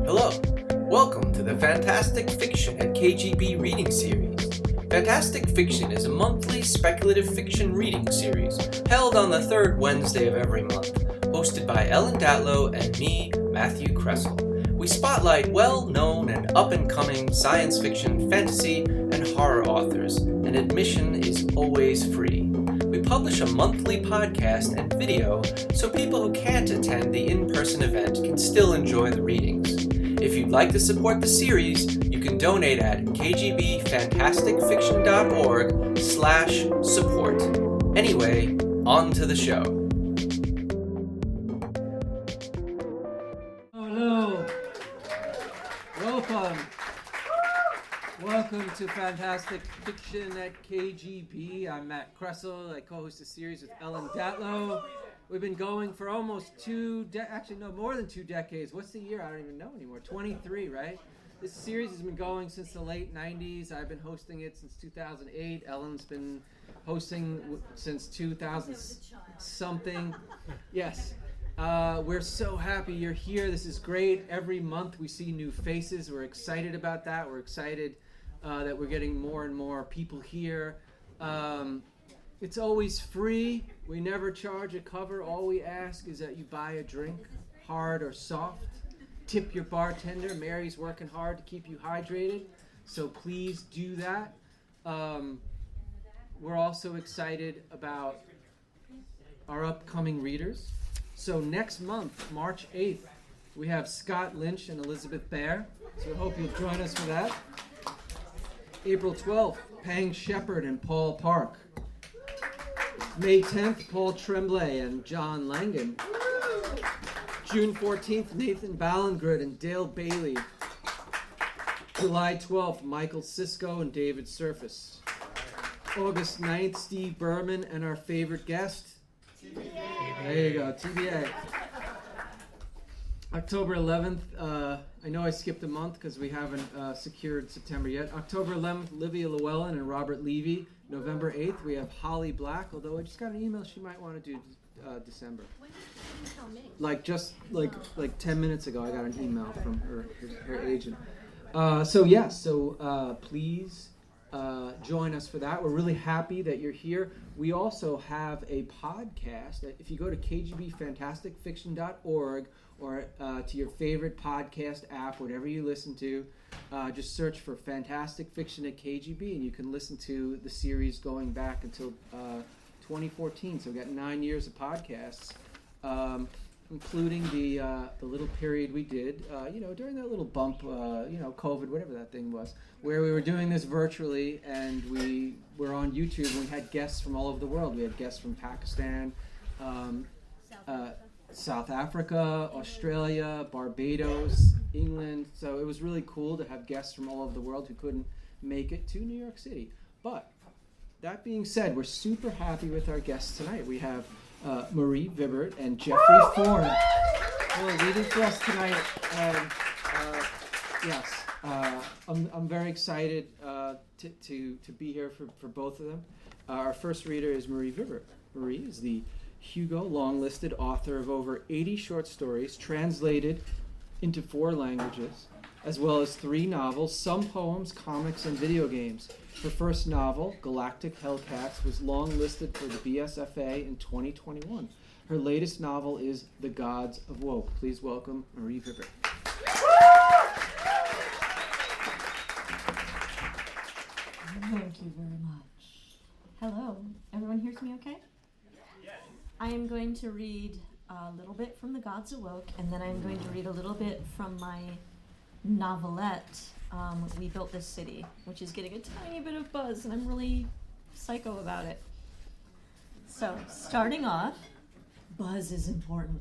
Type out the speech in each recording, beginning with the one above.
Hello, welcome to the Fantastic Fiction at KGB reading series. Fantastic Fiction is a monthly speculative fiction reading series held on the third Wednesday of every month, hosted by Ellen Datlow and me, Matthew Kressel. We spotlight well-known and up-and-coming science fiction, fantasy, and horror authors, and admission is always free. We publish a monthly podcast and video so people who can't attend the in-person event can still enjoy the readings. If you'd like to support the series, you can donate at kgbfantasticfiction.org/support. Anyway, on to the show. Hello. Welcome to Fantastic Fiction at KGB. I'm Matt Kressel. I co-host a series with Ellen Datlow. We've been going for almost more than 2 decades. What's the year? I don't even know anymore. 23, right? This series has been going since the late 90s. I've been hosting it since 2008. Ellen's been hosting since 2000-something. Yes. We're so happy you're here. This is great. Every month we see new faces. We're excited about that. We're excited that we're getting more and more people here. It's always free. We never charge a cover. All we ask is that you buy a drink, hard or soft. Tip your bartender. Mary's working hard to keep you hydrated, so please do that. We're also excited about our upcoming readers. So next month, March 8th, we have Scott Lynch and Elizabeth Bear. So I hope you'll join us for that. April 12th, Pang Shepard and Paul Park. May 10th, Paul Tremblay and John Langan. June 14th, Nathan Ballengrid and Dale Bailey. July 12th, Michael Sisko and David Surface. August 9th, Steve Berman and our favorite guest, TBA. There you go, TBA. October 11th, I know I skipped a month because we haven't secured September yet. October 11th, Livia Llewellyn and Robert Levy. November 8th, we have Holly Black, although I just got an email she might want to do December. When did you tell me? Like 10 minutes ago, I got an email from her agent. Please join us for that. We're really happy that you're here. We also have a podcast. If you go to kgbfantasticfiction.org or to your favorite podcast app, whatever you listen to, just search for Fantastic Fiction at KGB, and you can listen to the series going back until 2014. So we've got 9 years of podcasts, including the little period we did, during that little bump, COVID, whatever that thing was, where we were doing this virtually, and we were on YouTube, and we had guests from all over the world. We had guests from Pakistan, South Africa, Australia, Barbados, England. So it was really cool to have guests from all over the world who couldn't make it to New York City. But that being said, we're super happy with our guests tonight. We have Marie Vibbert and Jeffrey Thorne who are reading for us tonight. And I'm very excited to be here for both of them. Our first reader is Marie Vibbert. Marie is the Hugo-longlisted author of over 80 short stories translated into 4 languages, as well as 3 novels, some poems, comics, and video games. Her first novel, Galactic Hellcats, was longlisted for the BSFA in 2021. Her latest novel is The Gods Awoke. Please welcome Marie Vibbert. Thank you very much. Hello. Everyone hears me okay? I am going to read a little bit from The Gods Awoke, and then I'm going to read a little bit from my novelette, We Built This City, which is getting a tiny bit of buzz, and I'm really psycho about it. So, starting off, buzz is important.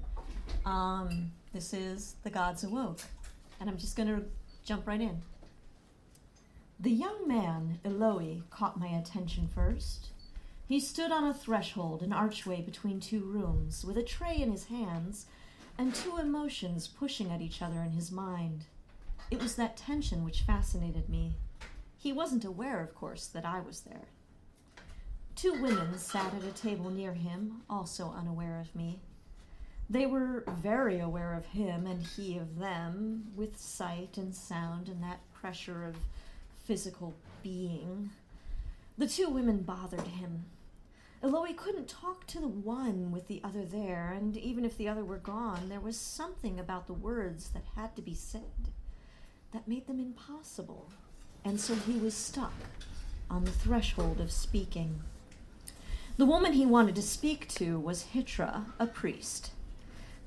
This is The Gods Awoke, and I'm just going to jump right in. The young man, Eloi, caught my attention first. He stood on a threshold, an archway between 2 rooms, with a tray in his hands and 2 emotions pushing at each other in his mind. It was that tension which fascinated me. He wasn't aware, of course, that I was there. 2 women sat at a table near him, also unaware of me. They were very aware of him and he of them, with sight and sound and that pressure of physical being. The two women bothered him. Eloy couldn't talk to the one with the other there, and even if the other were gone, there was something about the words that had to be said that made them impossible, and so he was stuck on the threshold of speaking. The woman he wanted to speak to was Hitra, a priest.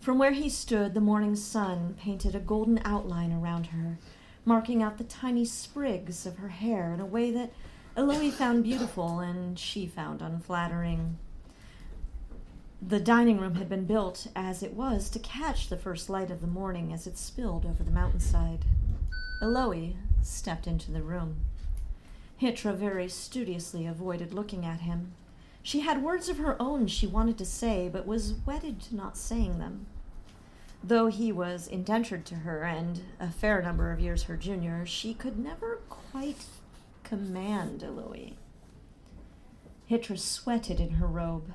From where he stood, the morning sun painted a golden outline around her, marking out the tiny sprigs of her hair in a way that Eloy found beautiful and she found unflattering. The dining room had been built as it was to catch the first light of the morning as it spilled over the mountainside. Eloy stepped into the room. Hitra very studiously avoided looking at him. She had words of her own she wanted to say, but was wedded to not saying them. Though he was indentured to her and a fair number of years her junior, she could never quite command Eloy. Hitra sweated in her robe.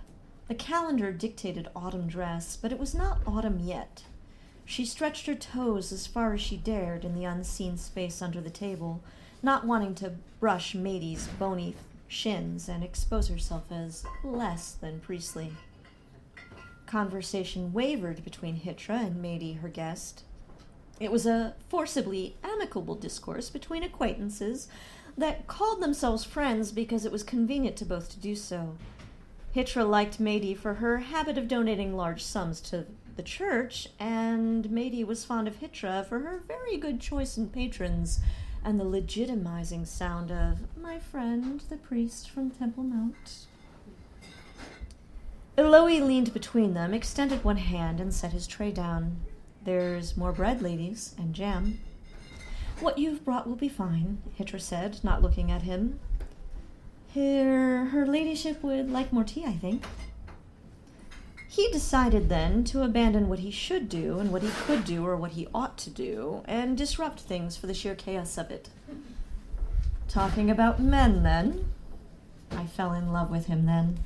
The calendar dictated autumn dress, but it was not autumn yet. She stretched her toes as far as she dared in the unseen space under the table, not wanting to brush Matey's bony shins and expose herself as less than priestly. Conversation wavered between Hitra and Matey, her guest. It was a forcibly amicable discourse between acquaintances that called themselves friends because it was convenient to both to do so. Hitra liked Matey for her habit of donating large sums to the church, and Matey was fond of Hitra for her very good choice in patrons and the legitimizing sound of "my friend, the priest from Temple Mount." Eloy leaned between them, extended one hand, and set his tray down. "There's more bread, ladies, and jam." "What you've brought will be fine," Hitra said, not looking at him. Her ladyship would like more tea, I think." He decided then to abandon what he should do and what he could do or what he ought to do and disrupt things for the sheer chaos of it. "Talking about men, then?" I fell in love with him then.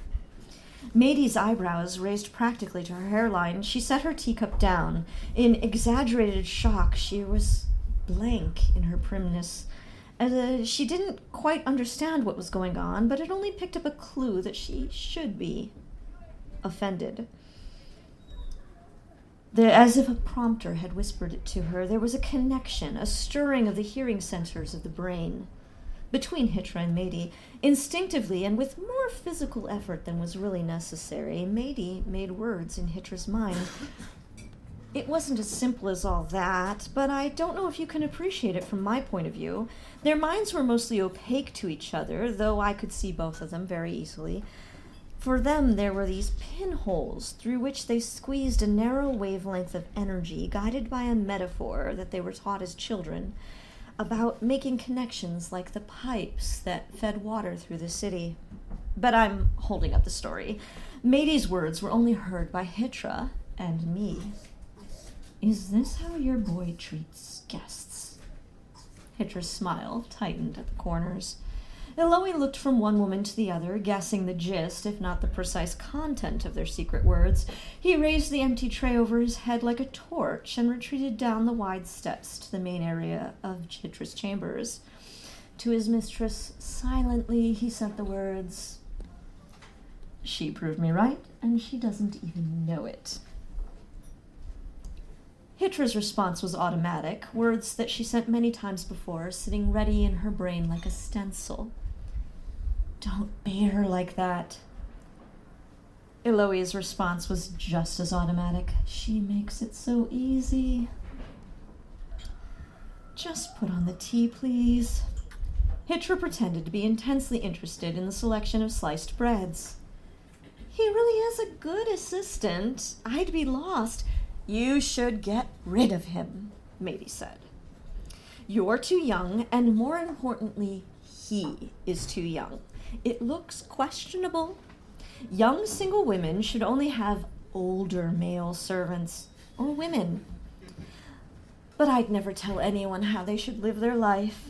Matey's eyebrows raised practically to her hairline. She set her teacup down. In exaggerated shock, she was blank in her primness. She didn't quite understand what was going on, but had only picked up a clue that she should be offended. As if a prompter had whispered it to her, there was a connection, a stirring of the hearing centers of the brain. Between Hitra and Matey, instinctively and with more physical effort than was really necessary, Matey made words in Hitra's mind. It wasn't as simple as all that, but I don't know if you can appreciate it from my point of view. Their minds were mostly opaque to each other, though I could see both of them very easily. For them, there were these pinholes through which they squeezed a narrow wavelength of energy, guided by a metaphor that they were taught as children, about making connections like the pipes that fed water through the city. But I'm holding up the story. Matey's words were only heard by Hitra and me. "Is this how your boy treats guests?" Hitra's smile tightened at the corners. Eloy looked from one woman to the other, guessing the gist, if not the precise content of their secret words. He raised the empty tray over his head like a torch and retreated down the wide steps to the main area of Hitra's chambers. To his mistress, silently, he said the words, "She proved me right, and she doesn't even know it." Hitra's response was automatic, words that she sent many times before, sitting ready in her brain like a stencil. "Don't beat her like that." Eloy's response was just as automatic. "She makes it so easy." "Just put on the tea, please." Hitra pretended to be intensely interested in the selection of sliced breads. "He really is a good assistant. I'd be lost." "You should get rid of him," Matey said. "You're too young, and more importantly, he is too young. It looks questionable. Young single women should only have older male servants, or women. But I'd never tell anyone how they should live their life."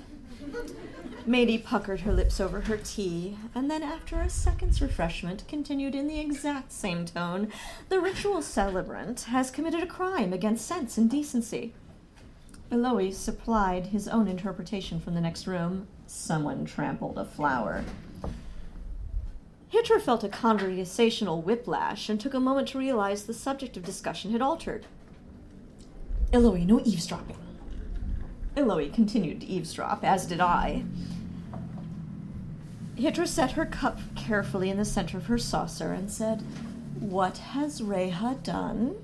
Mady puckered her lips over her tea, and then after a second's refreshment continued in the exact same tone. The ritual celebrant has committed a crime against sense and decency. Eloy supplied his own interpretation from the next room. Someone trampled a flower. Hitra felt a conversational whiplash and took a moment to realize the subject of discussion had altered. Eloy, no eavesdropping. Eloy continued to eavesdrop, as did I. Hitra set her cup carefully in the center of her saucer and said, "What has Reha done?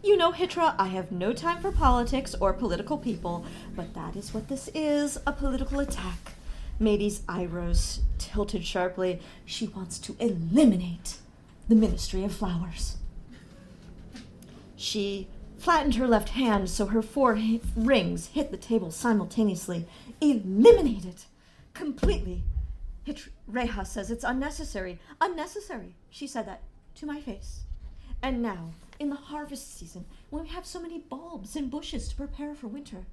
You know, Hitra, I have no time for politics or political people, but that is what this is, a political attack." Mady's eyebrows tilted sharply. She wants to eliminate the Ministry of Flowers. She flattened her left hand so her four rings hit the table simultaneously. Eliminate it completely. Reha says it's unnecessary. Unnecessary. She said that to my face. And now, in the harvest season, when we have so many bulbs and bushes to prepare for winter.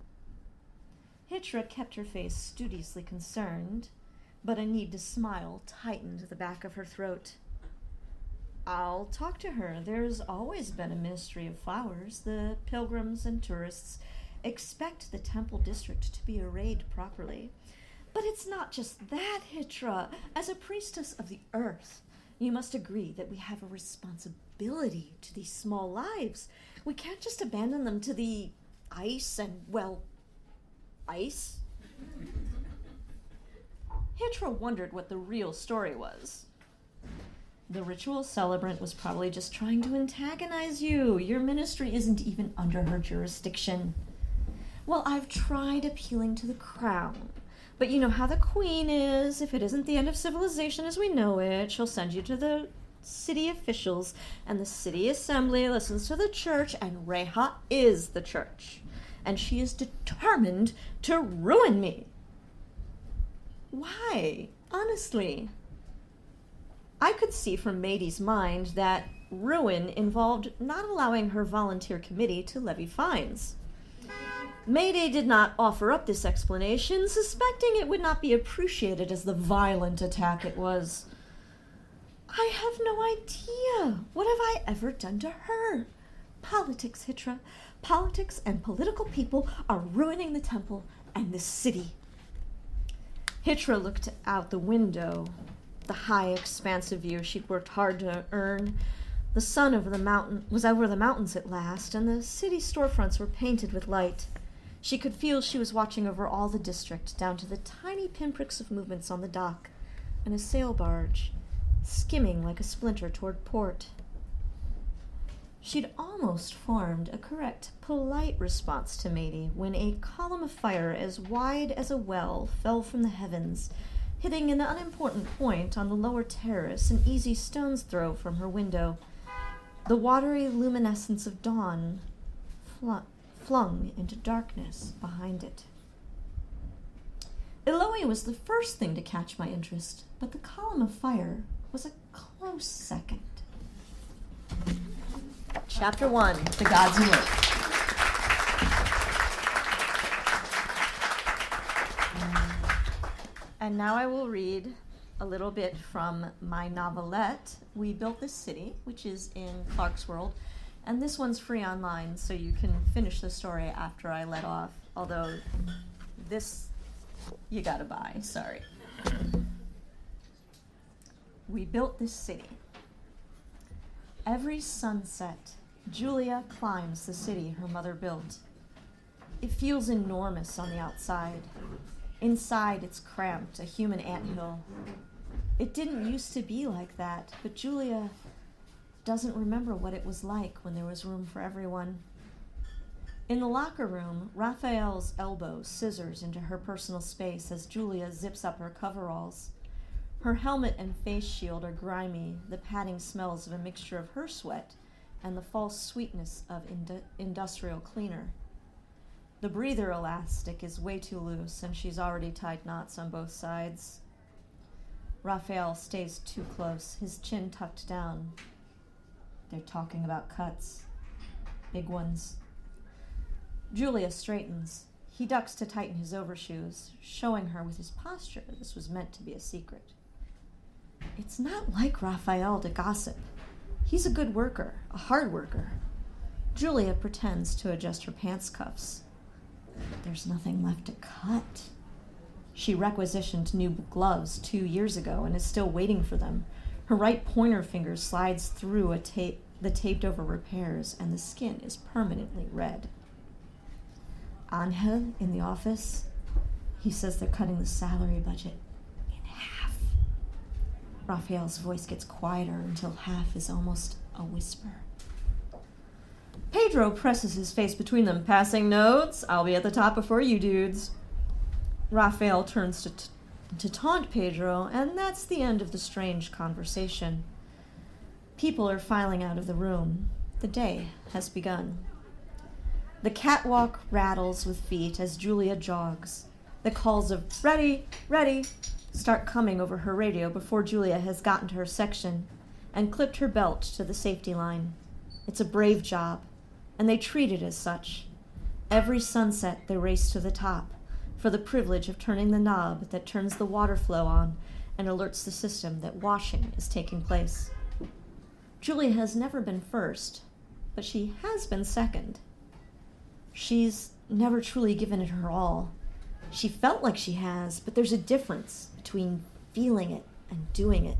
Hitra kept her face studiously concerned, but a need to smile tightened the back of her throat. I'll talk to her. There's always been a Ministry of Flowers. The pilgrims and tourists expect the temple district to be arrayed properly. But it's not just that, Hitra. As a priestess of the earth, you must agree that we have a responsibility to these small lives. We can't just abandon them to the ice and, well, ice? Hitra wondered what the real story was. The ritual celebrant was probably just trying to antagonize you. Your ministry isn't even under her jurisdiction. Well, I've tried appealing to the crown. But you know how the queen is. If it isn't the end of civilization as we know it, she'll send you to the city officials, and the city assembly listens to the church, and Reha is the church. And she is determined to ruin me. Why? Honestly. I could see from Mady's mind that ruin involved not allowing her volunteer committee to levy fines. Mady did not offer up this explanation, suspecting it would not be appreciated as the violent attack it was. I have no idea. What have I ever done to her? Politics, Hitra. Politics and political people are ruining the temple and the city. Hitra looked out the window, the high, expansive view she'd worked hard to earn. The sun was over the mountains at last, and the city storefronts were painted with light. She could feel she was watching over all the district, down to the tiny pinpricks of movements on the dock, and a sail barge, skimming like a splinter toward port. She'd almost formed a correct, polite response to Mady when a column of fire as wide as a well fell from the heavens, hitting an unimportant point on the lower terrace an easy stone's throw from her window. The watery luminescence of dawn flung into darkness behind it. Eloy was the first thing to catch my interest, but the column of fire was a close second. Chapter 1, The Gods Awoke. And now I will read a little bit from my novelette, We Built This City, which is in Clark's World. And this one's free online, so you can finish the story after I let off. Although this, you gotta buy, sorry. We built this city. Every sunset, Julia climbs the city her mother built. It feels enormous on the outside. Inside, it's cramped, a human anthill. It didn't used to be like that, but Julia doesn't remember what it was like when there was room for everyone. In the locker room, Raphael's elbow scissors into her personal space as Julia zips up her coveralls. Her helmet and face shield are grimy. The padding smells of a mixture of her sweat and the false sweetness of industrial cleaner. The breather elastic is way too loose, and she's already tied knots on both sides. Raphael stays too close, his chin tucked down. They're talking about cuts. Big ones. Julia straightens. He ducks to tighten his overshoes, showing her with his posture this was meant to be a secret. It's not like Raphael to gossip. He's a good worker, a hard worker. Julia pretends to adjust her pants cuffs. There's nothing left to cut. She requisitioned new gloves 2 years ago and is still waiting for them. Her right pointer finger slides through the taped-over repairs, and the skin is permanently red. Angel, in the office, he says they're cutting the salary budget in half. Raphael's voice gets quieter until half is almost a whisper. Pedro presses his face between them. Passing notes? I'll be at the top before you dudes. Raphael turns to taunt Pedro, and that's the end of the strange conversation. People are filing out of the room. The day has begun. The catwalk rattles with feet as Julia jogs. The calls of "ready, ready" start coming over her radio before Julia has gotten to her section and clipped her belt to the safety line. It's a brave job, and they treat it as such. Every sunset they race to the top for the privilege of turning the knob that turns the water flow on and alerts the system that washing is taking place. Julia has never been first, but she has been second. She's never truly given it her all. She felt like she has, but there's a difference between feeling it and doing it.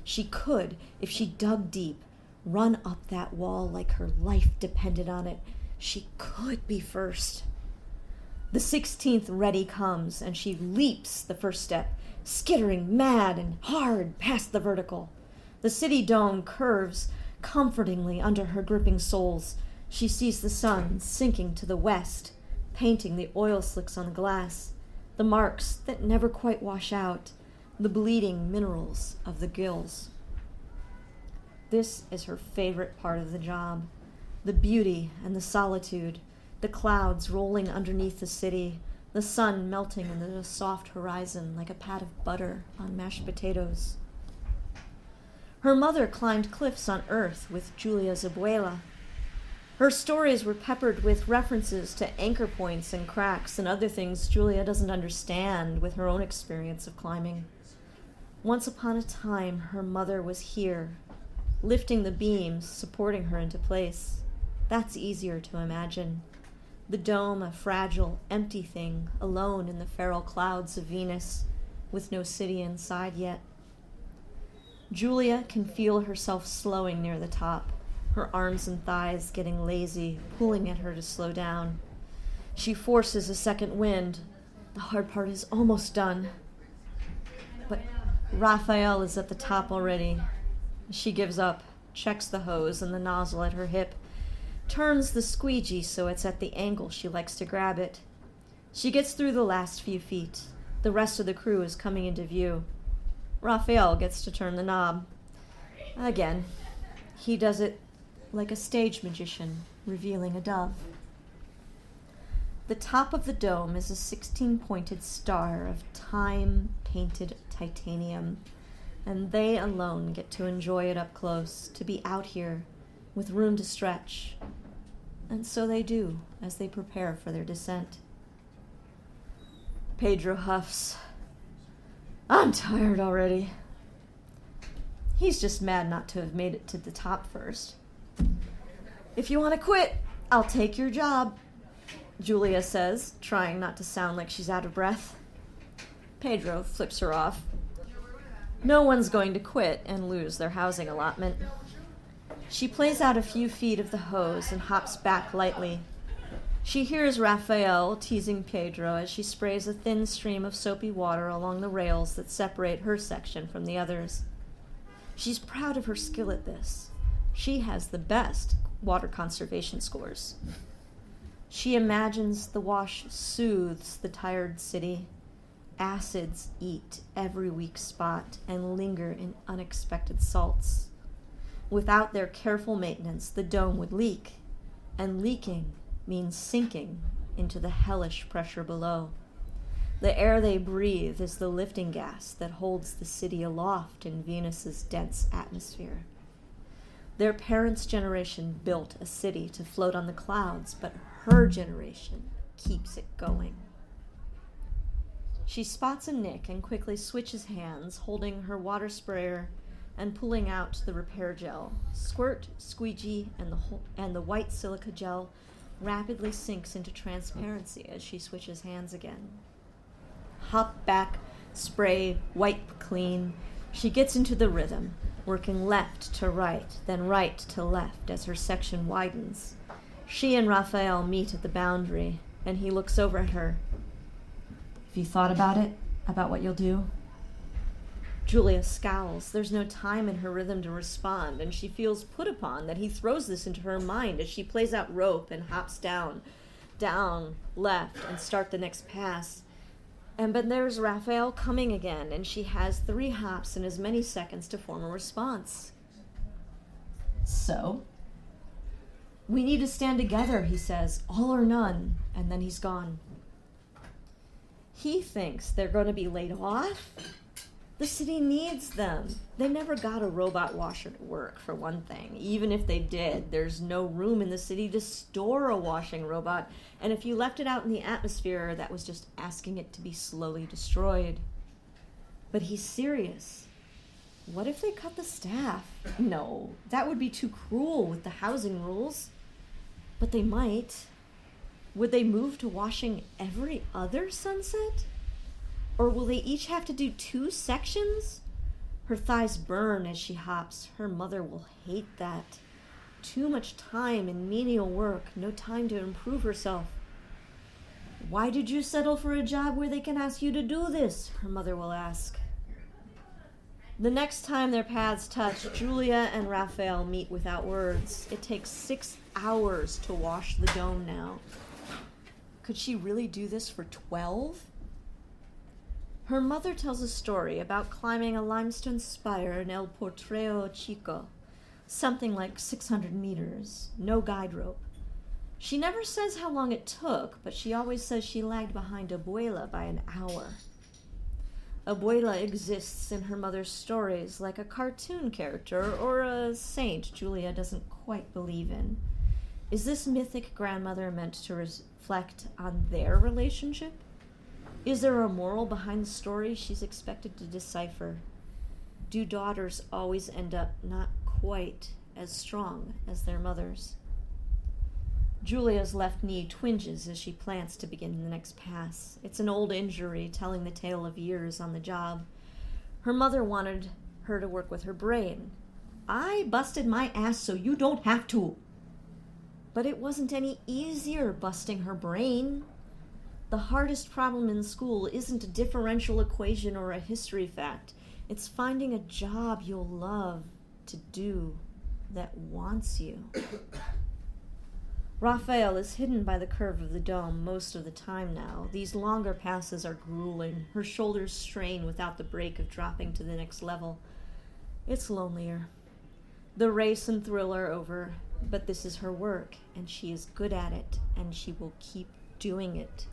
She could, if she dug deep, run up that wall like her life depended on it. She could be first. The 16th ready comes, and she leaps the first step, skittering mad and hard past the vertical. The city dome curves comfortingly under her gripping soles. She sees the sun sinking to the west, painting the oil slicks on the glass, the marks that never quite wash out, the bleeding minerals of the gills. This is her favorite part of the job, the beauty and the solitude, the clouds rolling underneath the city, the sun melting into the soft horizon like a pat of butter on mashed potatoes. Her mother climbed cliffs on Earth with Julia's abuela. Her stories were peppered with references to anchor points and cracks and other things Julia doesn't understand with her own experience of climbing. Once upon a time, her mother was here, lifting the beams, supporting her into place. That's easier to imagine. The dome, a fragile, empty thing, alone in the feral clouds of Venus, with no city inside yet. Julia can feel herself slowing near the top, her arms and thighs getting lazy, pulling at her to slow down. She forces a second wind. The hard part is almost done. But Raphael is at the top already. She gives up, checks the hose and the nozzle at her hip, turns the squeegee so it's at the angle she likes to grab it. She gets through the last few feet. The rest of the crew is coming into view. Raphael gets to turn the knob. Again, he does it like a stage magician revealing a dove. The top of the dome is a 16-pointed star of time-painted titanium, and they alone get to enjoy it up close, to be out here with room to stretch. And so they do as they prepare for their descent. Pedro huffs. I'm tired already. He's just mad not to have made it to the top first. If you want to quit, I'll take your job, Julia says, trying not to sound like she's out of breath. Pedro flips her off. No one's going to quit and lose their housing allotment. She plays out a few feet of the hose and hops back lightly. She hears Raphael teasing Pedro as she sprays a thin stream of soapy water along the rails that separate her section from the others. She's proud of her skill at this. She has the best water conservation scores. She imagines the wash soothes the tired city. Acids eat every weak spot and linger in unexpected salts. Without their careful maintenance, the dome would leak, and leaking means sinking into the hellish pressure below. The air they breathe is the lifting gas that holds the city aloft in Venus's dense atmosphere. Their parents' generation built a city to float on the clouds, but her generation keeps it going. She spots a nick and quickly switches hands, holding her water sprayer and pulling out the repair gel. Squirt, squeegee, and the white silica gel rapidly sinks into transparency as she switches hands again. Hop back, spray, wipe clean. She gets into the rhythm, working left to right, then right to left as her section widens. She and Raphael meet at the boundary, and he looks over at her. Have you thought about it? About what you'll do? Julia scowls. There's no time in her rhythm to respond, and she feels put upon that he throws this into her mind as she plays out rope and hops down, left, and start the next pass. But there's Raphael coming again, and she has 3 hops and as many seconds to form a response. So? We need to stand together, he says, all or none, and then he's gone. He thinks they're going to be laid off. The city needs them. They never got a robot washer to work, for one thing. Even if they did, there's no room in the city to store a washing robot, and if you left it out in the atmosphere, that was just asking it to be slowly destroyed. But he's serious. What if they cut the staff? No, that would be too cruel with the housing rules. But they might. Would they move to washing every other sunset? Or will they each have to do 2 sections? Her thighs burn as she hops. Her mother will hate that. Too much time in menial work, no time to improve herself. Why did you settle for a job where they can ask you to do this? Her mother will ask. The next time their paths touch, Julia and Raphael meet without words. It takes 6 hours to wash the dome now. Could she really do this for 12? Her mother tells a story about climbing a limestone spire in El Potrero Chico, something like 600 meters, no guide rope. She never says how long it took, but she always says she lagged behind Abuela by an hour. Abuela exists in her mother's stories like a cartoon character or a saint Julia doesn't quite believe in. Is this mythic grandmother meant to reflect on their relationship? Is there a moral behind the story she's expected to decipher? Do daughters always end up not quite as strong as their mothers? Julia's left knee twinges as she plants to begin the next pass. It's an old injury telling the tale of years on the job. Her mother wanted her to work with her brain. I busted my ass so you don't have to. But it wasn't any easier busting her brain. The hardest problem in school isn't a differential equation or a history fact. It's finding a job you'll love to do that wants you. Raphael is hidden by the curve of the dome most of the time now. These longer passes are grueling. Her shoulders strain without the break of dropping to the next level. It's lonelier. The race and thrill are over, but this is her work, and she is good at it, and she will keep doing it.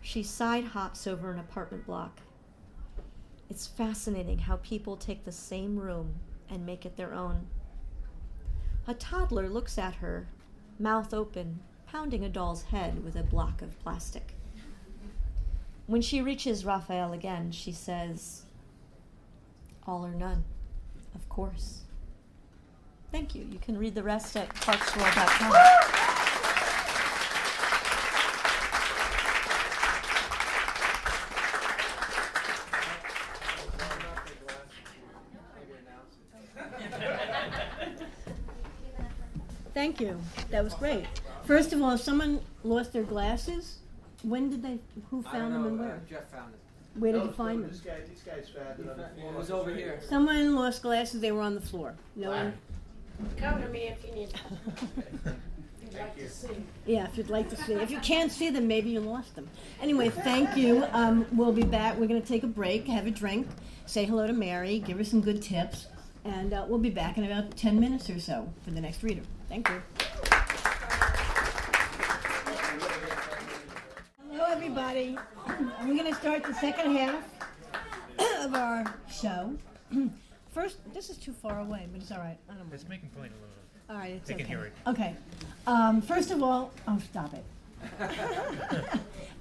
She side hops over an apartment block. It's fascinating how people take the same room and make it their own. A toddler looks at her, mouth open, pounding a doll's head with a block of plastic. When she reaches Raphael again, she says, all or none, of course. Thank you. You can read the rest at parksworld.com. Thank you. That was great. First of all, someone lost their glasses. Who found them and where? Jeff found it. Where did you find them? This guy's found it on the floor. It was over here. Someone lost glasses. They were on the floor. No one. Come to me if you need. You'd like to see. Yeah, if you'd like to see. If you can't see them, maybe you lost them. Anyway, thank you. We'll be back. We're going to take a break, have a drink, say hello to Mary, give her some good tips, and we'll be back in about 10 minutes or so for the next reader. Thank you. Hello, everybody. We're going to start the second half of our show. First, this is too far away, but it's all right. I don't mind. It's making point a little bit. All right, it's They okay. can hear it. Okay. First of all, oh, stop it.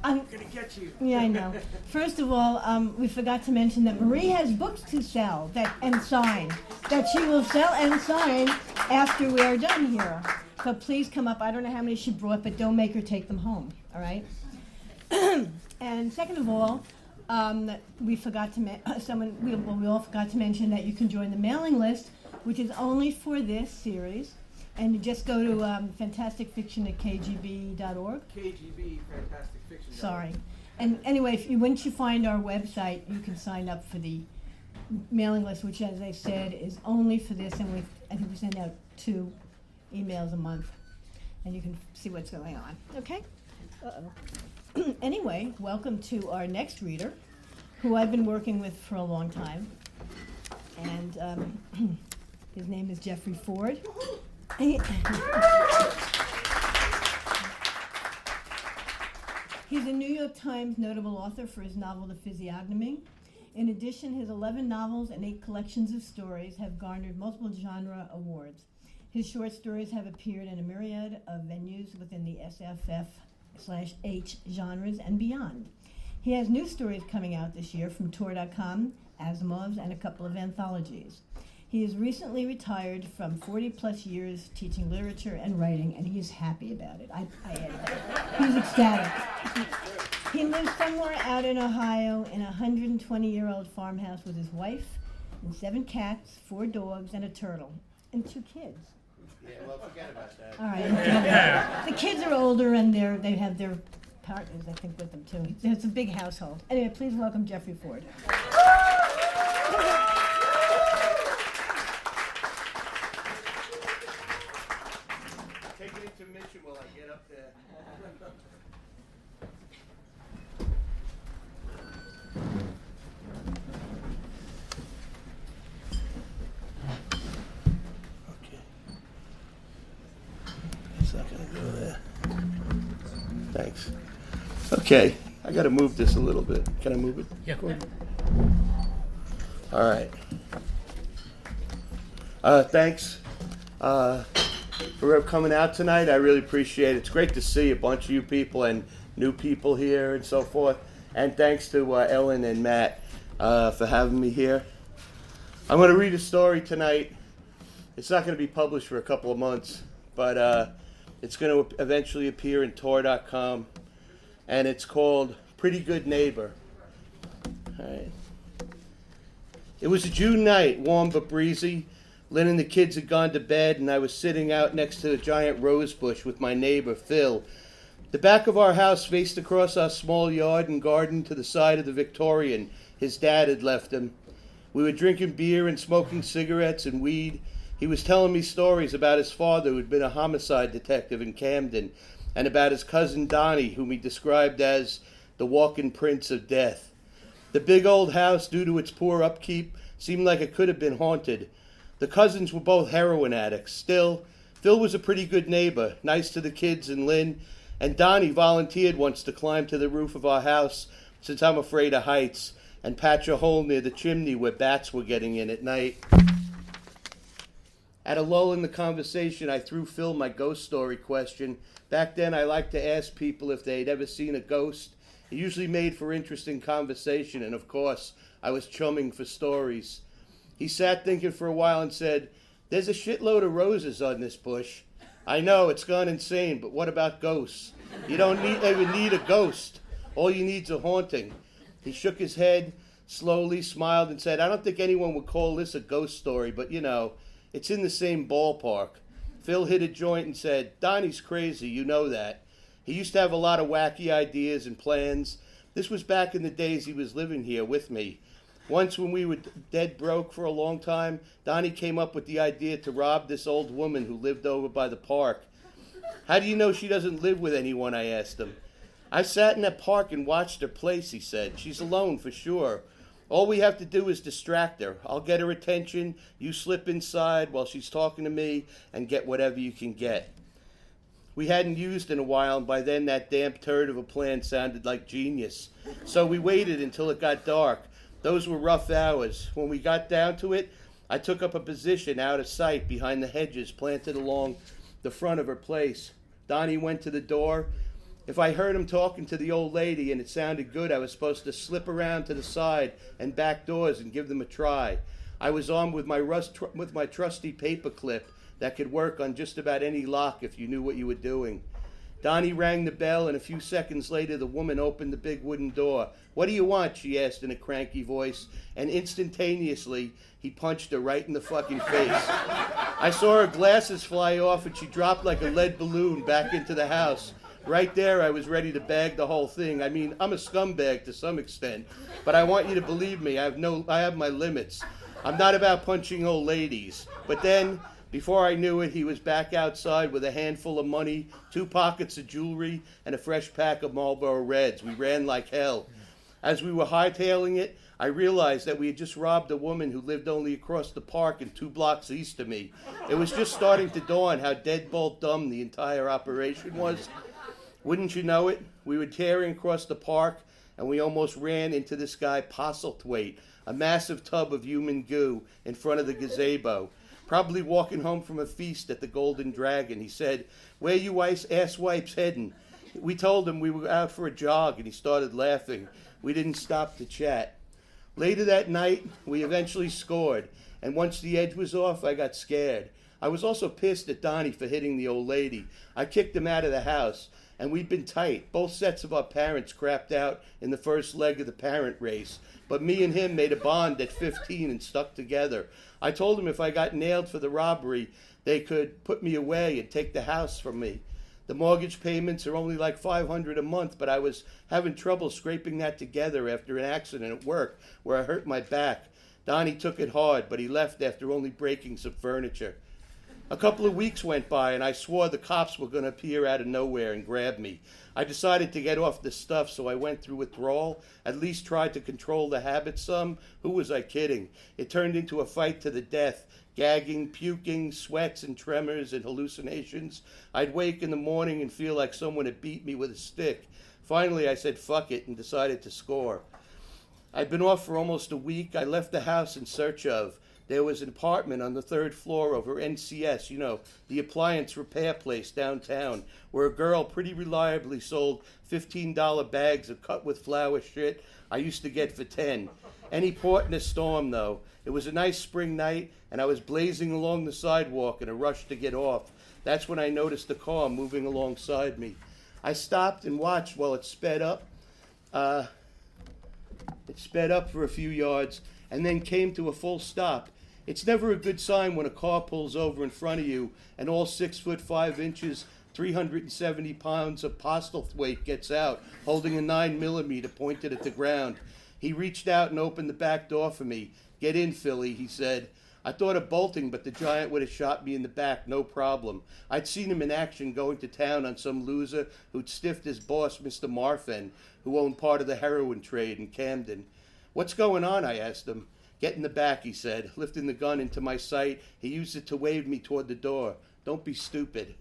I'm gonna get you. Yeah, I know. First of all, we forgot to mention that Marie has books to sell and sign that she will sell and sign after we are done here. So please come up. I don't know how many she brought, but don't make her take them home. All right. And second of all, we forgot to we all forgot to mention that you can join the mailing list, which is only for this series. And you just go to fantasticfiction@kgb.org. KGB Fantastic Fiction. Sorry. And anyway, once you find our website, you can sign up for the mailing list, which, as I said, is only for this. And I think we send out 2 emails a month, and you can see what's going on. Okay? Uh-oh. Anyway, welcome to our next reader, who I've been working with for a long time. And his name is Jeffrey Ford. He's a New York Times notable author for his novel, The Physiognomy. In addition, his 11 novels and 8 collections of stories have garnered multiple genre awards. His short stories have appeared in a myriad of venues within the SFF/H genres and beyond. He has new stories coming out this year from Tor.com, Asimov's, and a couple of anthologies. He is recently retired from 40-plus years teaching literature and writing, and he is happy about it. I added that. He's ecstatic. He lives somewhere out in Ohio in a 120-year-old farmhouse with his wife and 7 cats, 4 dogs, and a turtle, and 2 kids. Yeah, well, forget about that. All right. The kids are older, and they have their partners, I think, with them, too. It's a big household. Anyway, please welcome Jeffrey Ford. Take an intermission while I get up there. Okay. It's not going to go there. Thanks. Okay, I got to move this a little bit. Can I move it? Yeah. All right. Thanks for coming out tonight. I really appreciate it. It's great to see a bunch of you people and new people here and so forth. And thanks to Ellen and Matt for having me here. I'm going to read a story tonight. It's not going to be published for a couple of months, but it's going to eventually appear in Tor.com. And it's called Pretty Good Neighbor. All right. It was a June night, warm but breezy. Lynn and the kids had gone to bed, and I was sitting out next to a giant rose bush with my neighbor, Phil. The back of our house faced across our small yard and garden to the side of the Victorian his dad had left him. We were drinking beer and smoking cigarettes and weed. He was telling me stories about his father, who had been a homicide detective in Camden, and about his cousin Donnie, whom he described as the walking prince of death. The big old house, due to its poor upkeep, seemed like it could have been haunted. The cousins were both heroin addicts. Still, Phil was a pretty good neighbor, nice to the kids and Lynn, and Donnie volunteered once to climb to the roof of our house, since I'm afraid of heights, and patch a hole near the chimney where bats were getting in at night. At a lull in the conversation, I threw Phil my ghost story question. Back then, I liked to ask people if they'd ever seen a ghost. It usually made for interesting conversation, and of course, I was chumming for stories. He sat thinking for a while and said, "There's a shitload of roses on this bush. I know, it's gone insane, but what about ghosts? You don't even need a ghost. All you need's a haunting." He shook his head, slowly smiled, and said, "I don't think anyone would call this a ghost story, but it's in the same ballpark." Phil hit a joint and said, "Donnie's crazy, you know that. He used to have a lot of wacky ideas and plans. This was back in the days he was living here with me. Once when we were dead broke for a long time, Donnie came up with the idea to rob this old woman who lived over by the park." "How do you know she doesn't live with anyone?" I asked him. "I sat in that park and watched her place," he said. "She's alone for sure. All we have to do is distract her. I'll get her attention, you slip inside while she's talking to me, and get whatever you can get." We hadn't used in a while, and by then that damp turd of a plan sounded like genius. So we waited until it got dark. Those were rough hours. When we got down to it, I took up a position out of sight behind the hedges planted along the front of her place. Donnie went to the door. If I heard him talking to the old lady and it sounded good, I was supposed to slip around to the side and back doors and give them a try. I was armed with my trusty paper clip that could work on just about any lock if you knew what you were doing. Donnie rang the bell, and a few seconds later, the woman opened the big wooden door. "What do you want?" she asked in a cranky voice, and instantaneously, he punched her right in the fucking face. I saw her glasses fly off, and she dropped like a lead balloon back into the house. Right there, I was ready to bag the whole thing. I mean, I'm a scumbag to some extent, but I want you to believe me. I have my limits. I'm not about punching old ladies. But then, before I knew it, he was back outside with a handful of money, 2 pockets of jewelry, and a fresh pack of Marlboro Reds. We ran like hell. As we were hightailing it, I realized that we had just robbed a woman who lived only across the park and 2 blocks east of me. It was just starting to dawn how deadbolt dumb the entire operation was. Wouldn't you know it, we were tearing across the park, and we almost ran into this guy Postlethwaite, a massive tub of human goo in front of the gazebo. Probably walking home from a feast at the Golden Dragon. He said, "Where you asswipes heading?" We told him we were out for a jog, and he started laughing. We didn't stop to chat. Later that night, we eventually scored, and once the edge was off, I got scared. I was also pissed at Donnie for hitting the old lady. I kicked him out of the house, and we'd been tight. Both sets of our parents crapped out in the first leg of the parent race, but me and him made a bond at 15 and stuck together. I told him if I got nailed for the robbery, they could put me away and take the house from me. The mortgage payments are only like $500 a month, but I was having trouble scraping that together after an accident at work where I hurt my back. Donnie took it hard, but he left after only breaking some furniture. A couple of weeks went by, and I swore the cops were going to appear out of nowhere and grab me. I decided to get off the stuff, so I went through withdrawal, at least tried to control the habit some. Who was I kidding? It turned into a fight to the death. Gagging, puking, sweats and tremors and hallucinations. I'd wake in the morning and feel like someone had beat me with a stick. Finally, I said fuck it and decided to score. I'd been off for almost a week. I left the house in search of. There was an apartment on the 3rd floor over NCS, the appliance repair place downtown, where a girl pretty reliably sold $15 bags of cut with flour shit I used to get for 10. Any port in a storm, though. It was a nice spring night, and I was blazing along the sidewalk in a rush to get off. That's when I noticed the car moving alongside me. I stopped and watched while it sped up. It sped up for a few yards and then came to a full stop. It's never a good sign when a car pulls over in front of you and all 6 foot 5 inches, 370 pounds of Postlethwaite gets out, holding a 9mm pointed at the ground. He reached out and opened the back door for me. "Get in, Philly," he said. I thought of bolting, but the giant would have shot me in the back, no problem. I'd seen him in action going to town on some loser who'd stiffed his boss, Mr. Marfin, who owned part of the heroin trade in Camden. "What's going on?" I asked him. "Get in the back," he said, lifting the gun into my sight. He used it to wave me toward the door. "Don't be stupid."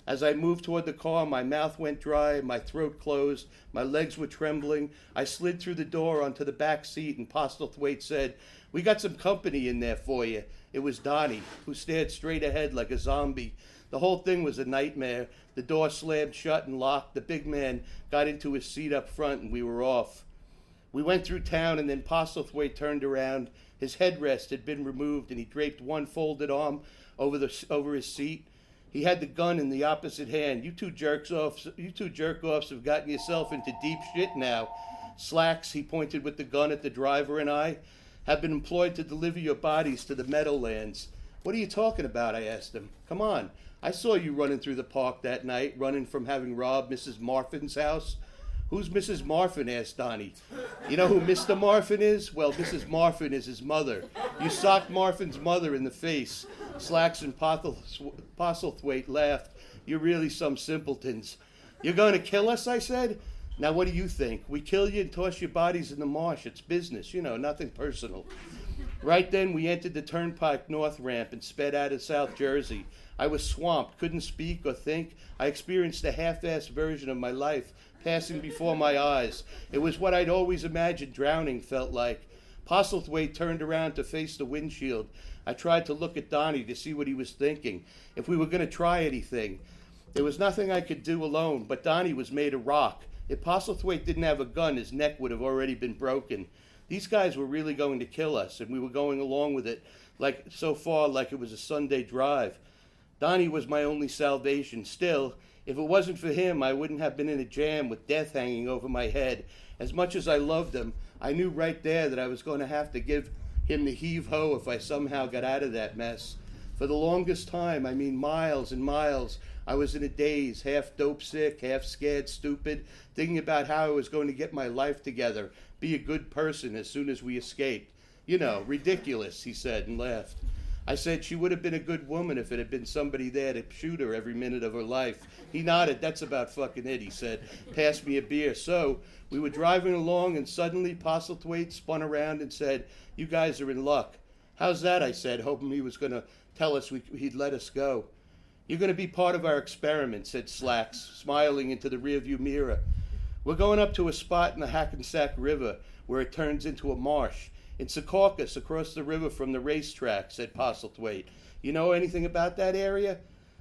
As I moved toward the car, my mouth went dry, my throat closed, my legs were trembling. I slid through the door onto the back seat, and Postlethwaite said, "We got some company in there for you." It was Donnie, who stared straight ahead like a zombie. The whole thing was a nightmare. The door slammed shut and locked. The big man got into his seat up front, and we were off. We went through town, and then Postlethwaite turned around. His headrest had been removed, and he draped one folded arm over his seat. He had the gun in the opposite hand. You two jerk-offs have gotten yourself into deep shit now. Slacks," he pointed with the gun at the driver and I, "have been employed to deliver your bodies to the Meadowlands." "What are you talking about?" I asked him. "Come on. I saw you running through the park that night, running from having robbed Mrs. Marfin's house." "Who's Mrs. Marfin?" asked Donnie. "You know who Mr. Marfin is? Well, Mrs. Marfin is his mother. You socked Marfin's mother in the face." Slacks and Postlethwaite laughed. "You're really some simpletons." "You're going to kill us?" I said. "Now what do you think? We kill you and toss your bodies in the marsh. It's business, nothing personal." Right then we entered the Turnpike North ramp and sped out of South Jersey. I was swamped, couldn't speak or think. I experienced a half-assed version of my life passing before my eyes. It was what I'd always imagined drowning felt like. Postlethwaite turned around to face the windshield. I tried to look at Donnie to see what he was thinking, if we were going to try anything. There was nothing I could do alone, but Donnie was made of rock. If Postlethwaite didn't have a gun, his neck would have already been broken. These guys were really going to kill us, and we were going along with it like it was a Sunday drive. Donnie was my only salvation. Still, if it wasn't for him, I wouldn't have been in a jam with death hanging over my head. As much as I loved him, I knew right there that I was going to have to give him the heave-ho if I somehow got out of that mess. For the longest time, I mean miles and miles, I was in a daze, half dope sick, half scared, stupid, thinking about how I was going to get my life together, be a good person as soon as we escaped. You know, ridiculous, he said and laughed. I said she would have been a good woman if it had been somebody there to shoot her every minute of her life. He nodded. That's about fucking it, he said. Pass me a beer. So we were driving along, and suddenly Postlethwaite spun around and said, "You guys are in luck." "How's that?" I said, hoping he was going to tell us he'd let us go. "You're going to be part of our experiment," said Slacks, smiling into the rearview mirror. "We're going up to a spot in the Hackensack River where it turns into a marsh. It's a caucus across the river from the racetrack," said Postlethwaite. "You know anything about that area?"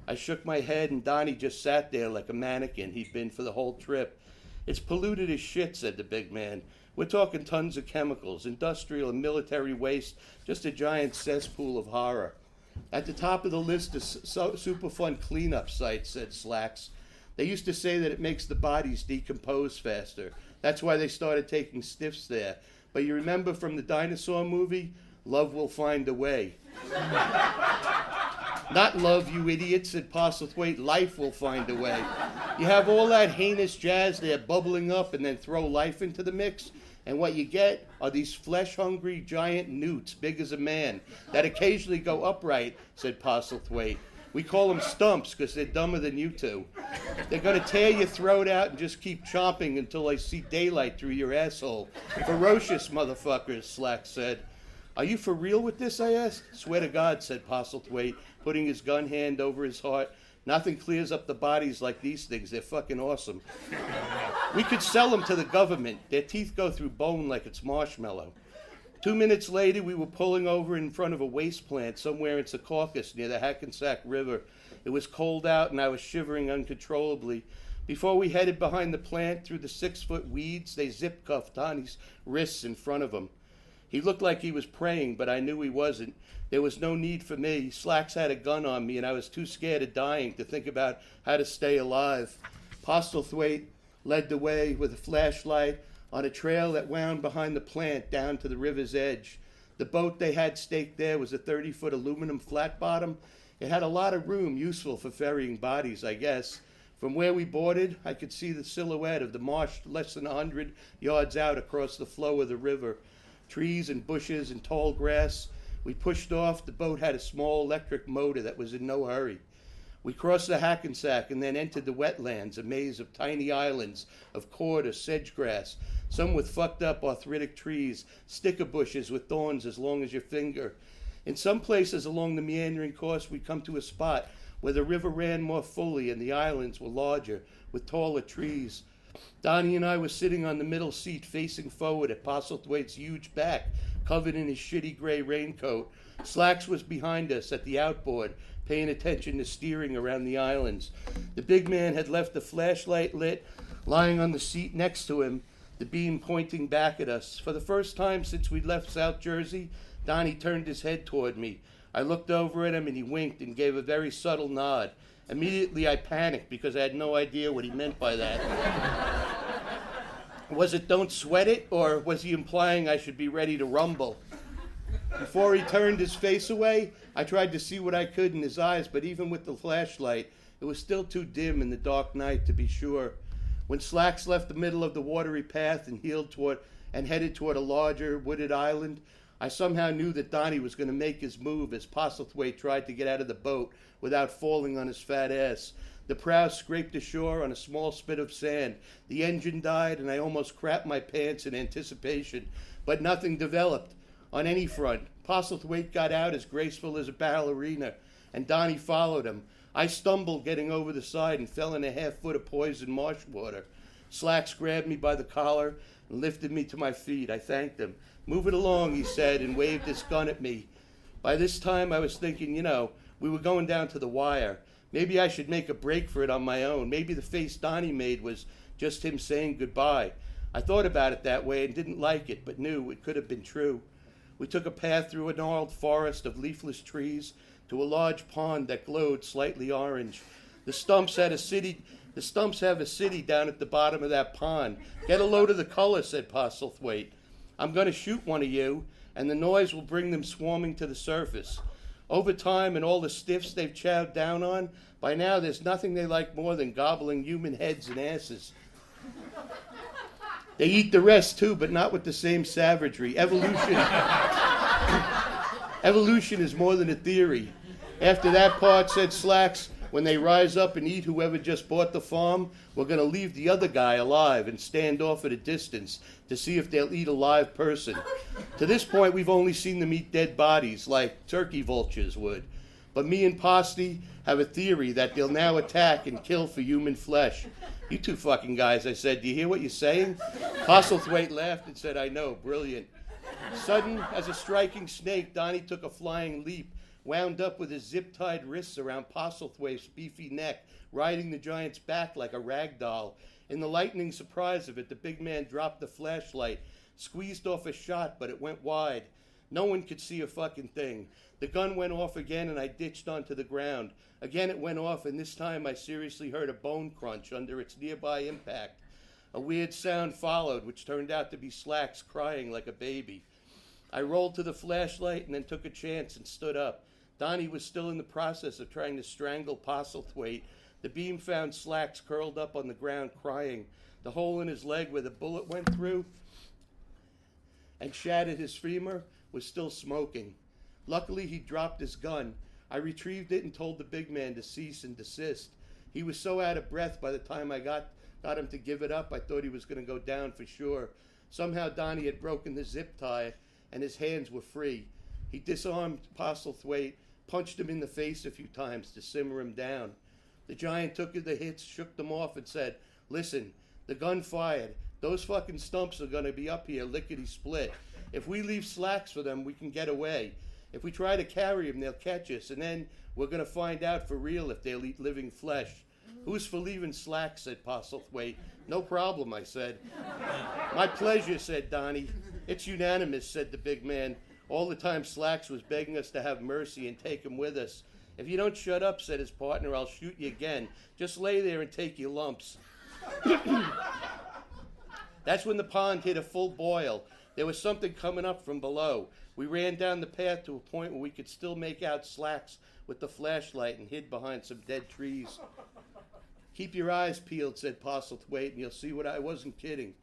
I shook my head, and Donnie just sat there like a mannequin he'd been for the whole trip. "It's polluted as shit," said the big man. "We're talking tons of chemicals, industrial and military waste, just a giant cesspool of horror." "At the top of the list is Superfund cleanup sites," said Slacks. "They used to say that it makes the bodies decompose faster. That's why they started taking stiffs there. But you remember from the dinosaur movie, love will find a way." "Not love, you idiot," said Postlethwaite. "Life will find a way. You have all that heinous jazz there bubbling up and then throw life into the mix, and what you get are these flesh-hungry giant newts big as a man that occasionally go upright," said Postlethwaite. "We call them stumps because they're dumber than you two. They're going to tear your throat out and just keep chomping until they see daylight through your asshole. Ferocious motherfuckers," Slack said. "Are you for real with this?" I asked. "Swear to God," said Postlethwaite, putting his gun hand over his heart. "Nothing clears up the bodies like these things. They're fucking awesome. We could sell them to the government. Their teeth go through bone like it's marshmallow." 2 minutes later, we were pulling over in front of a waste plant somewhere in Secaucus near the Hackensack River. It was cold out, and I was shivering uncontrollably. Before we headed behind the plant through the 6-foot weeds, they zip-cuffed Donnie's wrists in front of him. He looked like he was praying, but I knew he wasn't. There was no need for me. Slacks had a gun on me, and I was too scared of dying to think about how to stay alive. Postlethwaite led the way with a flashlight on a trail that wound behind the plant down to the river's edge. The boat they had staked there was a 30-foot aluminum flat bottom. It had a lot of room, useful for ferrying bodies, I guess. From where we boarded, I could see the silhouette of the marsh less than 100 yards out across the flow of the river. Trees and bushes and tall grass. We pushed off. The boat had a small electric motor that was in no hurry. We crossed the Hackensack and then entered the wetlands, a maze of tiny islands of cord or sedge grass, some with fucked up arthritic trees, sticker bushes with thorns as long as your finger. In some places along the meandering course, we come to a spot where the river ran more fully and the islands were larger, with taller trees. Donnie and I were sitting on the middle seat facing forward at Postlethwaite's huge back, covered in his shitty gray raincoat. Slacks was behind us at the outboard, paying attention to steering around the islands. The big man had left the flashlight lit, lying on the seat next to him, the beam pointing back at us. For the first time since we'd left South Jersey, Donnie turned his head toward me. I looked over at him and he winked and gave a very subtle nod. Immediately I panicked because I had no idea what he meant by that. Was it "don't sweat it," or was he implying I should be ready to rumble? Before he turned his face away, I tried to see what I could in his eyes, but even with the flashlight, it was still too dim in the dark night to be sure. When Slacks left the middle of the watery path and headed toward a larger wooded island, I somehow knew that Donnie was going to make his move as Postlethwaite tried to get out of the boat without falling on his fat ass. The prow scraped ashore on a small spit of sand. The engine died, and I almost crapped my pants in anticipation, but nothing developed on any front. Postlethwaite got out as graceful as a ballerina, and Donnie followed him. I stumbled getting over the side and fell in a half-foot of poisoned marsh water. Slacks grabbed me by the collar and lifted me to my feet. I thanked him. "Move it along," he said, and waved his gun at me. By this time I was thinking, we were going down to the wire. Maybe I should make a break for it on my own. Maybe the face Donnie made was just him saying goodbye. I thought about it that way and didn't like it, but knew it could have been true. We took a path through a gnarled forest of leafless trees to a large pond that glowed slightly orange. The stumps have a city down at the bottom of that pond. Get a load of the color, said Postlethwaite. I'm going to shoot one of you, and the noise will bring them swarming to the surface. Over time and all the stiffs they've chowed down on, by now there's nothing they like more than gobbling human heads and asses. They eat the rest too, but not with the same savagery. Evolution is more than a theory. After that part, said Slacks, when they rise up and eat whoever just bought the farm, we're going to leave the other guy alive and stand off at a distance to see if they'll eat a live person. To this point, we've only seen them eat dead bodies like turkey vultures would. But me and Posty have a theory that they'll now attack and kill for human flesh. You two fucking guys, I said, do you hear what you're saying? Postlethwaite laughed and said, I know, brilliant. Sudden as a striking snake, Donnie took a flying leap, wound up with his zip-tied wrists around Postlethwaite's beefy neck, riding the giant's back like a rag doll. In the lightning surprise of it, the big man dropped the flashlight, squeezed off a shot, but it went wide. No one could see a fucking thing. The gun went off again, and I ditched onto the ground. Again it went off, and this time I seriously heard a bone crunch under its nearby impact. A weird sound followed, which turned out to be Slacks crying like a baby. I rolled to the flashlight and then took a chance and stood up. Donnie was still in the process of trying to strangle Postlethwaite. The beam found Slacks curled up on the ground crying. The hole in his leg where the bullet went through and shattered his femur was still smoking. Luckily, he dropped his gun. I retrieved it and told the big man to cease and desist. He was so out of breath by the time I got him to give it up, I thought he was going to go down for sure. Somehow Donnie had broken the zip tie, and his hands were free. He disarmed Postlethwaite, punched him in the face a few times to simmer him down. The giant took the hits, shook them off, and said, listen, the gun fired. Those fucking stumps are going to be up here lickety-split. If we leave Slacks for them, we can get away. If we try to carry them, they'll catch us, and then we're going to find out for real if they'll eat living flesh. Who's for leaving Slacks, said Postlethwaite. No problem, I said. My pleasure, said Donnie. It's unanimous, said the big man. All the time Slacks was begging us to have mercy and take him with us. If you don't shut up, said his partner, I'll shoot you again. Just lay there and take your lumps. That's when the pond hit a full boil. There was something coming up from below. We ran down the path to a point where we could still make out Slacks with the flashlight and hid behind some dead trees. Keep your eyes peeled, said Postlethwaite, and you'll see what I wasn't kidding.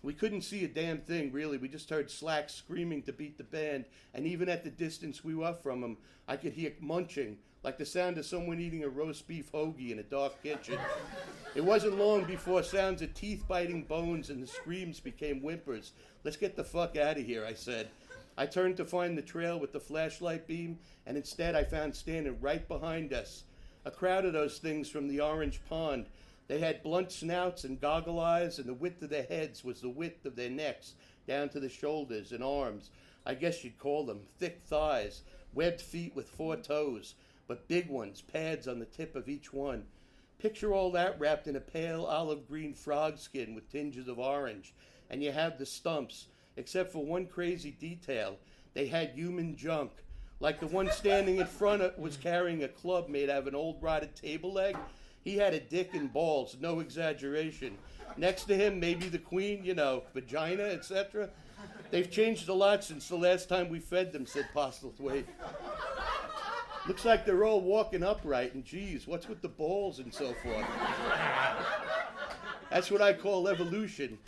We couldn't see a damn thing, really. We just heard Slacks screaming to beat the band, and even at the distance we were from him, I could hear munching, like the sound of someone eating a roast beef hoagie in a dark kitchen. It wasn't long before sounds of teeth-biting bones and the screams became whimpers. Let's get the fuck out of here, I said. I turned to find the trail with the flashlight beam, and instead I found standing right behind us a crowd of those things from the orange pond. They had blunt snouts and goggle eyes, and the width of their heads was the width of their necks, down to the shoulders and arms. I guess you'd call them thick thighs, webbed feet with 4 toes, but big ones, pads on the tip of each one. Picture all that wrapped in a pale olive-green frog skin with tinges of orange, and you have the stumps, except for one crazy detail. They had human junk. Like the one standing in front was carrying a club made out of an old rotted table leg. He had a dick and balls, no exaggeration. Next to him, maybe the queen, vagina, etc. They've changed a lot since the last time we fed them, said Postlethwaite. Looks like they're all walking upright, and geez, what's with the balls and so forth? That's what I call evolution.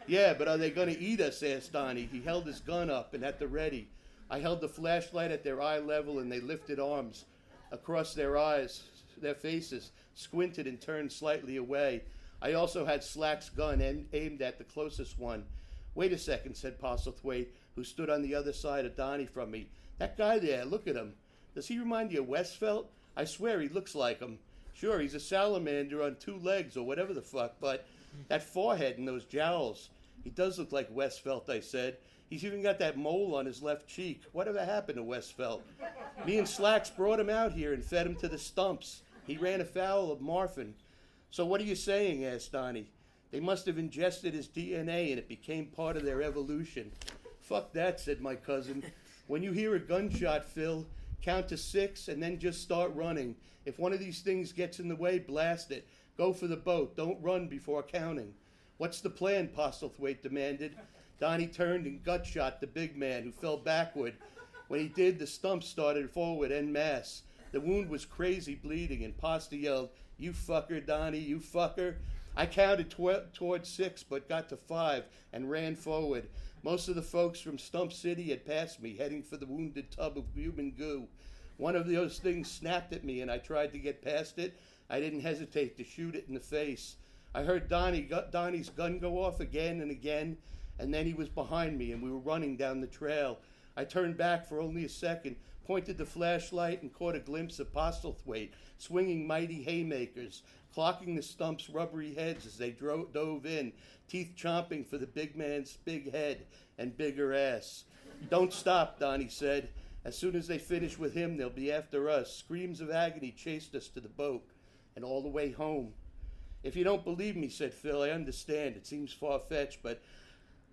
Yeah, but are they going to eat us, asked Donnie. He held his gun up and at the ready. I held the flashlight at their eye level, and they lifted arms across their eyes, their faces, squinted and turned slightly away. I also had Slack's gun aimed at the closest one. Wait a second, said Postlethwaite, who stood on the other side of Donnie from me. That guy there, look at him. Does he remind you of Westfeld? I swear he looks like him. Sure, he's a salamander on 2 legs or whatever the fuck, but that forehead and those jowls. He does look like Westfeld, I said. He's even got that mole on his left cheek. Whatever happened to Westfeld? Me and Slacks brought him out here and fed him to the stumps. He ran afoul of Marfin. So what are you saying? Asked Donnie. They must have ingested his DNA and it became part of their evolution. Fuck that, said my cousin. When you hear a gunshot, Phil, count to 6 and then just start running. If one of these things gets in the way, blast it. Go for the boat. Don't run before counting. What's the plan? Postlethwaite demanded. Donnie turned and gut shot the big man, who fell backward. When he did, the stump started forward en masse. The wound was crazy bleeding, and Pasta yelled, "You fucker, Donnie, you fucker." I counted towards 6, but got to 5 and ran forward. Most of the folks from Stump City had passed me, heading for the wounded tub of human goo. One of those things snapped at me, and I tried to get past it. I didn't hesitate to shoot it in the face. I heard Donnie's gun go off again and again, and then he was behind me, and we were running down the trail. I turned back for only a second, pointed the flashlight, and caught a glimpse of Postlethwaite swinging mighty haymakers, clocking the Stump's rubbery heads as they dove in, teeth chomping for the big man's big head and bigger ass. "Don't stop," Donnie said. "As soon as they finish with him, they'll be after us." Screams of agony chased us to the boat and all the way home. "If you don't believe me," said Phil, "I understand. It seems far-fetched, but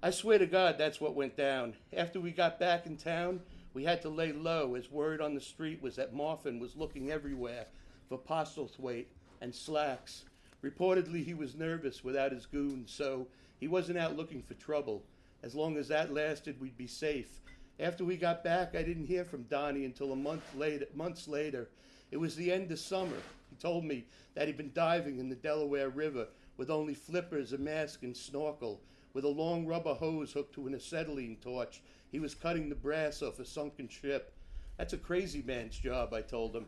I swear to God that's what went down. After we got back in town, we had to lay low, as word on the street was that Marfin was looking everywhere for Postlethwaite and Slacks. Reportedly, he was nervous without his goons, so he wasn't out looking for trouble. As long as that lasted, we'd be safe. After we got back, I didn't hear from Donnie until months later. It was the end of summer. He told me that he'd been diving in the Delaware River with only flippers, a mask, and snorkel. With a long rubber hose hooked to an acetylene torch, he was cutting the brass off a sunken ship. "That's a crazy man's job," I told him.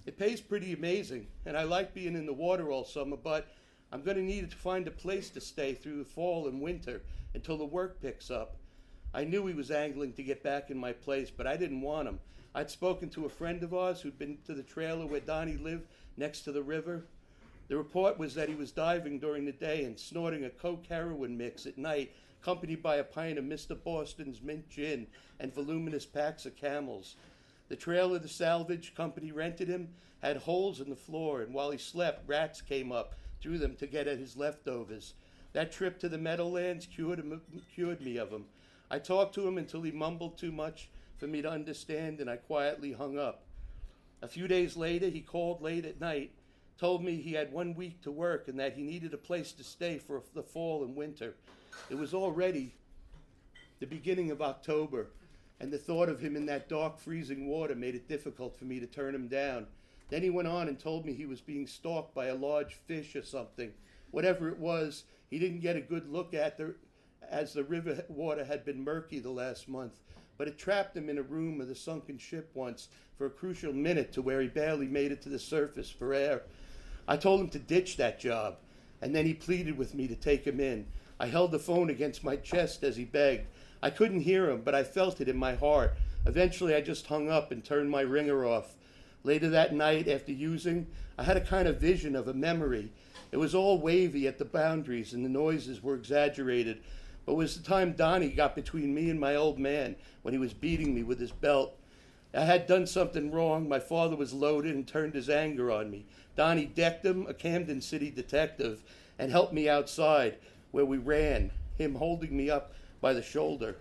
"It pays pretty amazing, and I like being in the water all summer, but I'm going to need to find a place to stay through the fall and winter until the work picks up." I knew he was angling to get back in my place, but I didn't want him. I'd spoken to a friend of ours who'd been to the trailer where Donnie lived next to the river. The report was that he was diving during the day and snorting a coke heroin mix at night, accompanied by a pint of Mr. Boston's mint gin and voluminous packs of Camels. The trailer the salvage company rented him had holes in the floor, and while he slept, rats came up through them to get at his leftovers. That trip to the Meadowlands cured me of him. I talked to him until he mumbled too much for me to understand, and I quietly hung up. A few days later, he called late at night, told me he had 1 week to work and that he needed a place to stay for the fall and winter. It was already the beginning of October, and the thought of him in that dark, freezing water made it difficult for me to turn him down. Then he went on and told me he was being stalked by a large fish or something. Whatever it was, he didn't get a good look at as the river water had been murky the last month, but it trapped him in a room of the sunken ship once for a crucial minute to where he barely made it to the surface for air. I told him to ditch that job, and then he pleaded with me to take him in. I held the phone against my chest as he begged. I couldn't hear him, but I felt it in my heart. Eventually, I just hung up and turned my ringer off. Later that night, after using, I had a kind of vision of a memory. It was all wavy at the boundaries, and the noises were exaggerated. But it was the time Donnie got between me and my old man when he was beating me with his belt. I had done something wrong. My father was loaded and turned his anger on me. Donnie decked him, a Camden City detective, and helped me outside, where we ran, him holding me up by the shoulder.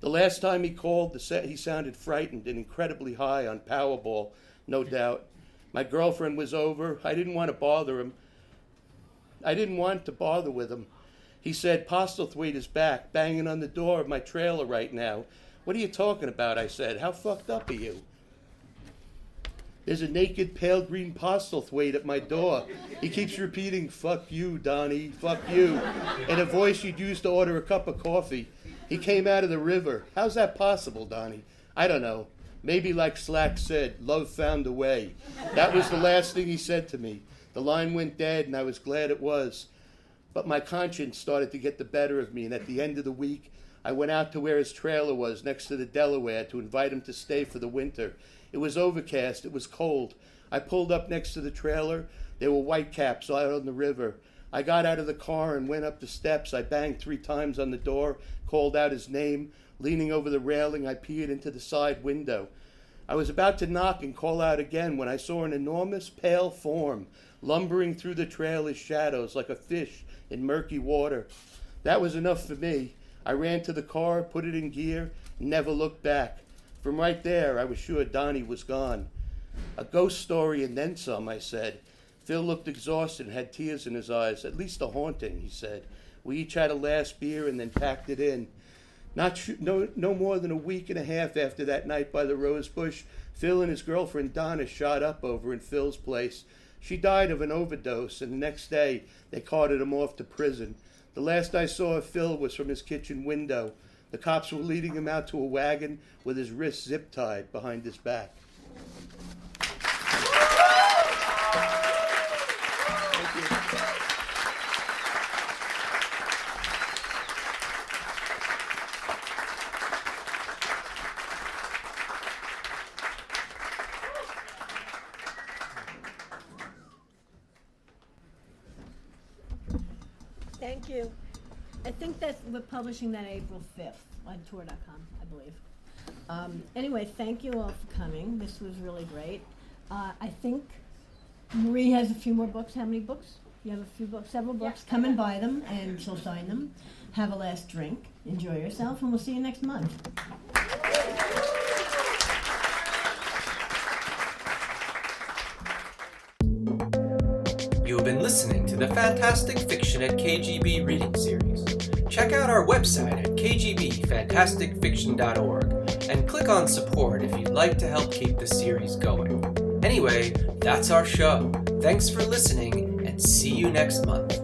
The last time he called, he sounded frightened and incredibly high on Powerball, no doubt. My girlfriend was over. I didn't want to bother with him. He said, "Postlethwaite is back, banging on the door of my trailer right now." "What are you talking about?" I said. "How fucked up are you?" "There's a naked pale green Postlethwaite at my door. He keeps repeating, 'Fuck you, Donnie, fuck you,' in a voice you'd use to order a cup of coffee. He came out of the river. How's that possible, Donnie?" "I don't know. Maybe like Slack said, love found a way." That was the last thing he said to me. The line went dead, and I was glad it was. But my conscience started to get the better of me, and at the end of the week, I went out to where his trailer was next to the Delaware to invite him to stay for the winter. It was overcast. It was cold. I pulled up next to the trailer. There were whitecaps out on the river. I got out of the car and went up the steps. I banged 3 times on the door, called out his name. Leaning over the railing, I peered into the side window. I was about to knock and call out again when I saw an enormous pale form lumbering through the trailer's shadows like a fish in murky water. That was enough for me. I ran to the car, put it in gear, and never looked back. From right there, I was sure Donnie was gone. A ghost story and then some, I said. Phil looked exhausted and had tears in his eyes. At least a haunting, he said. We each had a last beer and then packed it in. No more than a week and a half after that night by the rose bush, Phil and his girlfriend Donna shot up over in Phil's place. She died of an overdose, and the next day they carted him off to prison. The last I saw of Phil was from his kitchen window. The cops were leading him out to a wagon with his wrists zip-tied behind his back. Thank you. Thank you. I think that we're publishing that April 5th on tour.com, I believe. Anyway, thank you all for coming. This was really great. I think Marie has a few more books. How many books? You have a few books, several books. Yes, Come and buy them, and she'll sign them. Have a last drink. Enjoy yourself, and we'll see you next month. You have been listening to the Fantastic Fiction at KGB reading series. Check out our website at kgbfantasticfiction.org and click on support if you'd like to help keep the series going. Anyway, that's our show. Thanks for listening and see you next month.